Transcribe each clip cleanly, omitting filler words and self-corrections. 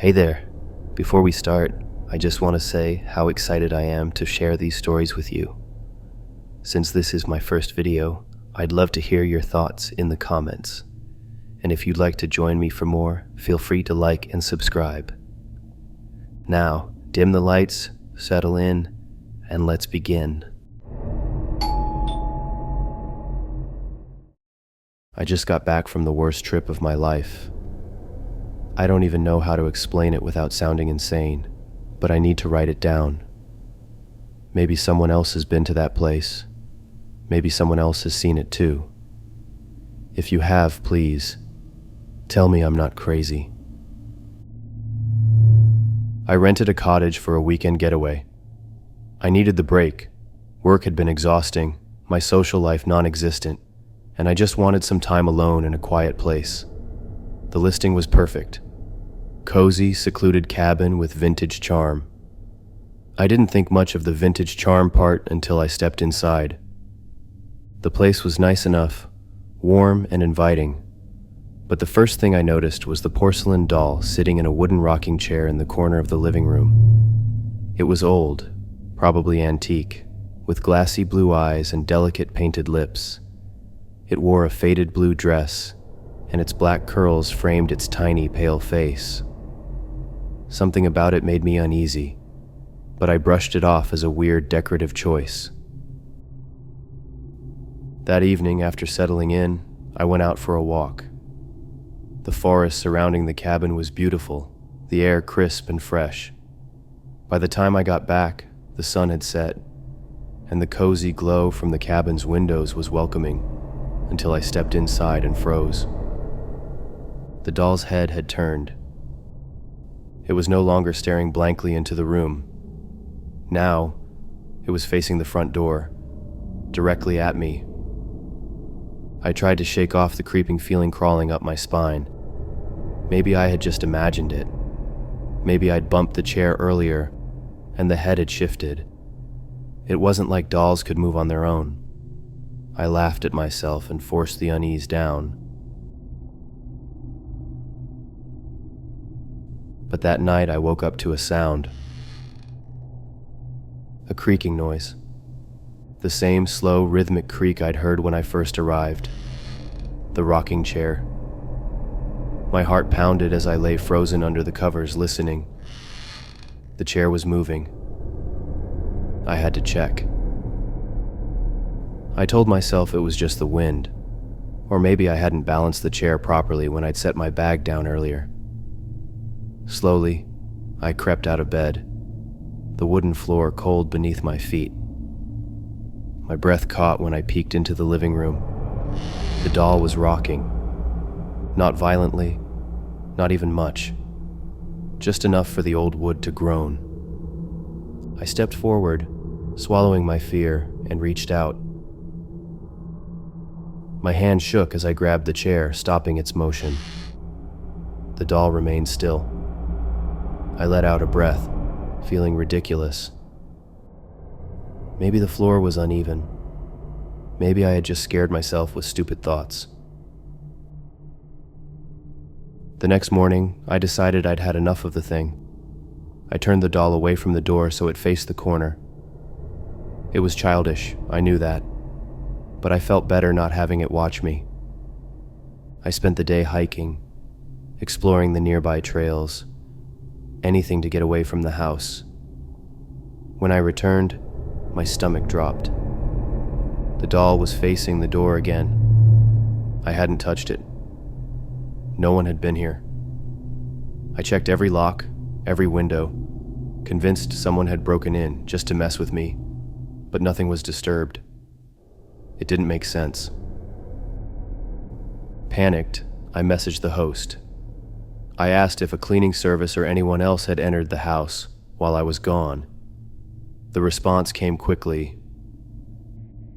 Hey there. Before we start, I just want to say how excited I am to share these stories with you. Since this is my first video, I'd love to hear your thoughts in the comments. And if you'd like to join me for more, feel free to like and subscribe. Now, dim the lights, settle in, and let's begin. I just got back from the worst trip of my life. I don't even know how to explain it without sounding insane, but I need to write it down. Maybe someone else has been to that place. Maybe someone else has seen it too. If you have, please, tell me I'm not crazy. I rented a cottage for a weekend getaway. I needed the break. Work had been exhausting, my social life non-existent, and I just wanted some time alone in a quiet place. The listing was perfect. Cozy, secluded cabin with vintage charm. I didn't think much of the vintage charm part until I stepped inside. The place was nice enough, warm and inviting, but the first thing I noticed was the porcelain doll sitting in a wooden rocking chair in the corner of the living room. It was old, probably antique, with glassy blue eyes and delicate painted lips. It wore a faded blue dress, and its black curls framed its tiny, pale face. Something about it made me uneasy, but I brushed it off as a weird decorative choice. That evening, after settling in, I went out for a walk. The forest surrounding the cabin was beautiful, the air crisp and fresh. By the time I got back, the sun had set, and the cozy glow from the cabin's windows was welcoming, until I stepped inside and froze. The doll's head had turned. It was no longer staring blankly into the room. Now, it was facing the front door, directly at me. I tried to shake off the creeping feeling crawling up my spine. Maybe I had just imagined it. Maybe I'd bumped the chair earlier, and the head had shifted. It wasn't like dolls could move on their own. I laughed at myself and forced the unease down. But that night I woke up to a sound. A creaking noise. The same slow, rhythmic creak I'd heard when I first arrived. The rocking chair. My heart pounded as I lay frozen under the covers, listening. The chair was moving. I had to check. I told myself it was just the wind, or maybe I hadn't balanced the chair properly when I'd set my bag down earlier. Slowly, I crept out of bed, the wooden floor cold beneath my feet. My breath caught when I peeked into the living room. The doll was rocking. Not violently, not even much. Just enough for the old wood to groan. I stepped forward, swallowing my fear, and reached out. My hand shook as I grabbed the chair, stopping its motion. The doll remained still. I let out a breath, feeling ridiculous. Maybe the floor was uneven. Maybe I had just scared myself with stupid thoughts. The next morning, I decided I'd had enough of the thing. I turned the doll away from the door so it faced the corner. It was childish, I knew that, but I felt better not having it watch me. I spent the day hiking, exploring the nearby trails, anything to get away from the house. When I returned, my stomach dropped. The doll was facing the door again. I hadn't touched it. No one had been here. I checked every lock, every window, convinced someone had broken in just to mess with me, but nothing was disturbed. It didn't make sense. Panicked, I messaged the host. I asked if a cleaning service or anyone else had entered the house while I was gone. The response came quickly.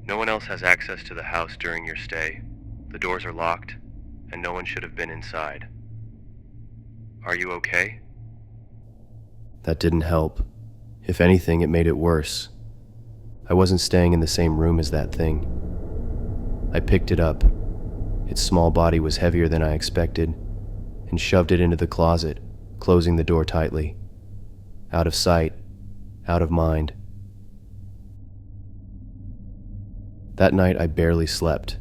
No one else has access to the house during your stay. The doors are locked, and no one should have been inside. Are you okay? That didn't help. If anything, it made it worse. I wasn't staying in the same room as that thing. I picked it up. Its small body was heavier than I expected, and shoved it into the closet, closing the door tightly. Out of sight, out of mind. That night I barely slept.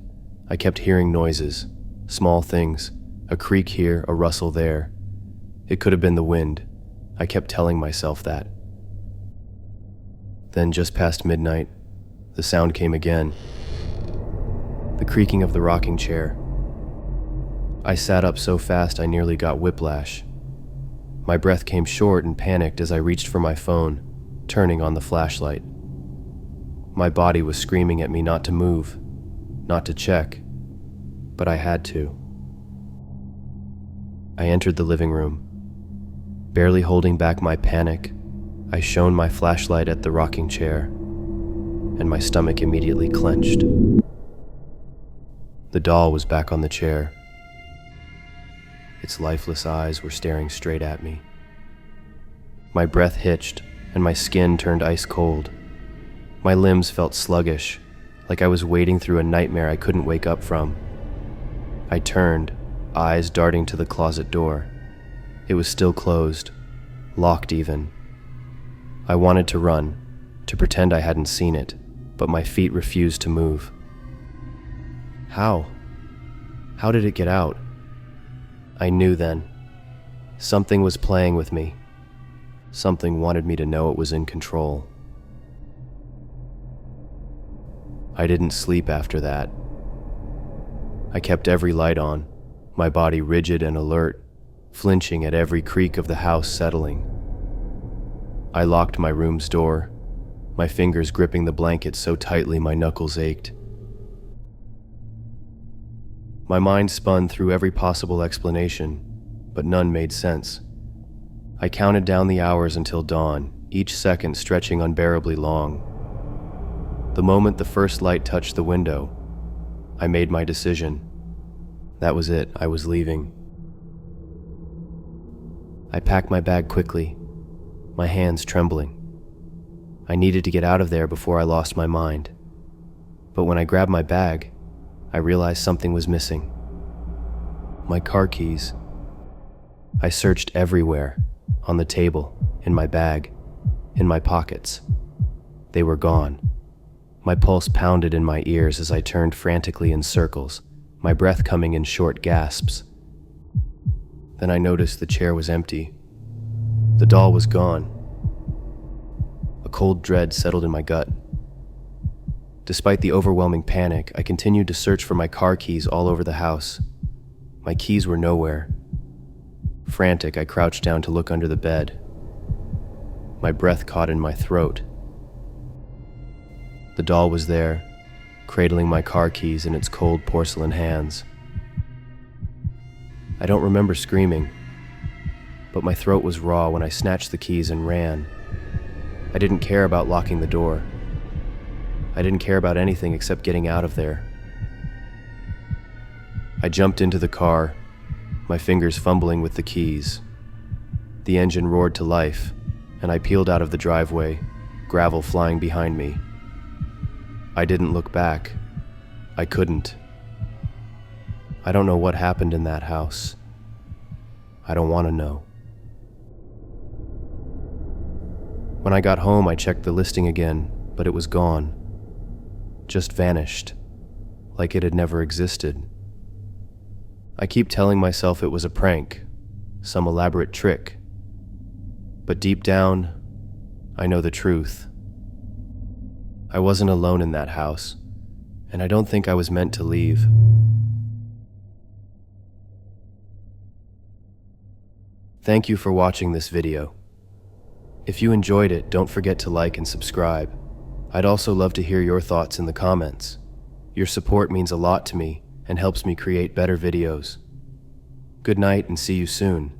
I kept hearing noises, small things, a creak here, a rustle there. It could have been the wind. I kept telling myself that. Then just past midnight, the sound came again. The creaking of the rocking chair. I sat up so fast I nearly got whiplash. My breath came short and panicked as I reached for my phone, turning on the flashlight. My body was screaming at me not to move, not to check, but I had to. I entered the living room. Barely holding back my panic, I shone my flashlight at the rocking chair, and my stomach immediately clenched. The doll was back on the chair. Its lifeless eyes were staring straight at me. My breath hitched, and my skin turned ice cold. My limbs felt sluggish, like I was wading through a nightmare I couldn't wake up from. I turned, eyes darting to the closet door. It was still closed, locked even. I wanted to run, to pretend I hadn't seen it, but my feet refused to move. How? How did it get out? I knew then. Something was playing with me. Something wanted me to know it was in control. I didn't sleep after that. I kept every light on, my body rigid and alert, flinching at every creak of the house settling. I locked my room's door, my fingers gripping the blanket so tightly my knuckles ached. My mind spun through every possible explanation, but none made sense. I counted down the hours until dawn, each second stretching unbearably long. The moment the first light touched the window, I made my decision. That was it, I was leaving. I packed my bag quickly, my hands trembling. I needed to get out of there before I lost my mind. But when I grabbed my bag, I realized something was missing. My car keys. I searched everywhere, on the table, in my bag, in my pockets. They were gone. My pulse pounded in my ears as I turned frantically in circles, my breath coming in short gasps. Then I noticed the chair was empty. The doll was gone. A cold dread settled in my gut. Despite the overwhelming panic, I continued to search for my car keys all over the house. My keys were nowhere. Frantic, I crouched down to look under the bed. My breath caught in my throat. The doll was there, cradling my car keys in its cold porcelain hands. I don't remember screaming, but my throat was raw when I snatched the keys and ran. I didn't care about locking the door. I didn't care about anything except getting out of there. I jumped into the car, my fingers fumbling with the keys. The engine roared to life, and I peeled out of the driveway, gravel flying behind me. I didn't look back. I couldn't. I don't know what happened in that house. I don't want to know. When I got home, I checked the listing again, but it was gone. Just vanished, like it had never existed. I keep telling myself it was a prank, some elaborate trick. But deep down, I know the truth. I wasn't alone in that house, and I don't think I was meant to leave. Thank you for watching this video. If you enjoyed it, don't forget to like and subscribe. I'd also love to hear your thoughts in the comments. Your support means a lot to me and helps me create better videos. Good night and see you soon.